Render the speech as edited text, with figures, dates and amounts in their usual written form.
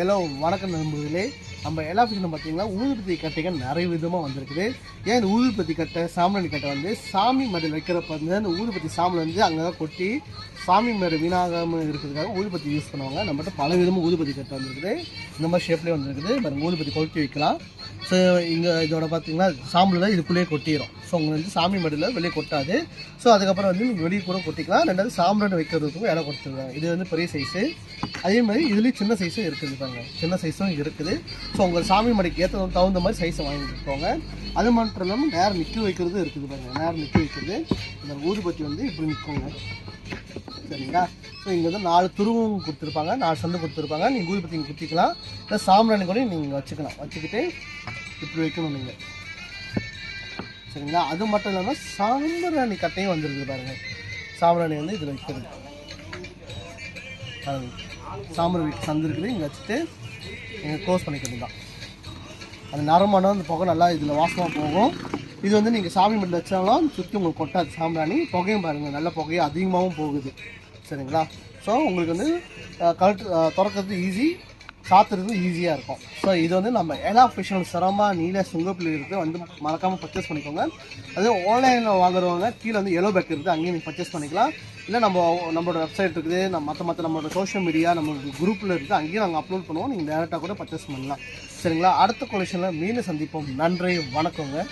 Hello வணக்கம் நண்பர்களே. நம்ம எல்லா ஃபிஷனும் பார்த்தீங்கன்னா ஊதுபத்தி கட்டைகள் நிறைய விதமாக வந்திருக்குது. ஏன் இந்த ஊதுபத்தி கட்டை சாம்பிராணி கட்டை வந்து சாமி மேடையில் வைக்கிறப்ப வந்து அந்த ஊதுபத்தி சாம்பிள் வந்து அங்கே தான் கொட்டி சாமி மேடை வீணாகாமல் இருக்கிறதுக்காக ஊதுபத்தி யூஸ் பண்ணுவாங்க. நம்மகிட்ட பல விதமாக ஊதுபத்தி கட்டை வந்துருக்குது. இந்த மாதிரி ஷேப்லேயே வந்துருக்குது. பாருங்கள், ஊதுபத்தி கொளுத்தி வைக்கலாம். ஸோ இங்கே இதோட பார்த்தீங்கன்னா சாம்பிள் இதுக்குள்ளேயே கொட்டிடும். ஸோ உங்களுக்கு வந்து சாமி மேடையில் வெளியே கொட்டாது. ஸோ அதுக்கப்புறம் வந்து நீங்கள் வெளியே கூட கொட்டிக்கலாம். ரெண்டாவது சாம்பிராணி வைக்கிறதுக்கும் இடம் கொடுத்துருக்காங்க. இது வந்து பெரிய சைஸு. அதே மாதிரி இதுலேயும் சின்ன சைஸும் இருக்குது. பாருங்க, சின்ன சைஸும் இருக்குது. ஸோ உங்கள் சாமி மடைக்கு தகுந்த மாதிரி சைஸை வாங்கிட்டுருக்கோங்க. அது மட்டும் இல்லாமல் நேரம் நிற்க வைக்கிறது இருக்குது. பாருங்கள், நேரம் நிற்க வைக்கிறது. இந்த ஊதுபத்தி வந்து இப்படி நிற்குங்க. சரிங்களா? ஸோ இங்கே வந்து 4 துருவம் கொடுத்துருப்பாங்க, 4 சந்து கொடுத்துருப்பாங்க. நீங்கள் ஊதுபத்தி இங்கே குத்திக்கலாம். இல்லை சாம்பிராணி கூட நீங்கள் வச்சுக்கலாம். வச்சுக்கிட்டு இப்படி வைக்கணும் நீங்கள். சரிங்களா? அது மட்டும் இல்லாமல் சாம்பிராணி கட்டையும் வந்துருக்குது. பாருங்கள், சாம்பிராணி வந்து இதில் வைக்கிறது. சாம்பிராணி சந்து இருக்குது, இங்கே வச்சுட்டு நீங்கள் க்ளோஸ் பண்ணிக்கிறது தான். அது நரமான அந்த புகை நல்லா இதில் வாசமாக போகும். இது வந்து நீங்கள் சாமி மட்டில் வச்சாலும் சுற்றி உங்களுக்கு கொட்டாது சாம்பிராணி. புகையும் பாருங்கள், நல்ல புகையும் அதிகமாகவும் போகுது. சரிங்களா? ஸோ உங்களுக்கு வந்து திறக்கிறது ஈஸி, சாத்துறது ஈஸியாக இருக்கும். ஸோ இது வந்து நம்ம எல்லா ஃபிஷனல் சிரமமாக நீல சுங்கப்பில் இருக்குது. வந்து மறக்காமல் பர்ச்சேஸ் பண்ணிக்கோங்க. அது ஆன்லைனில் வாங்குறவங்க கீழே வந்து எல்லோ பேக் இருக்குது, அங்கேயும் நீங்கள் பர்ச்சேஸ் பண்ணிக்கலாம். இல்லை நம்மளோட வெப்சைட் இருக்குது, மற்ற நம்மளோட சோஷியல் மீடியா நம்ம குரூப்பில் இருக்குது, அங்கேயும் நாங்கள் அப்லோட் பண்ணுவோம். நீங்கள் டேரெக்டாக கூட பர்ச்சேஸ் பண்ணலாம். சரிங்களா? அடுத்த கொலெக்ஷனில் மீண்டும் சந்திப்போம். நன்றி, வணக்கங்க.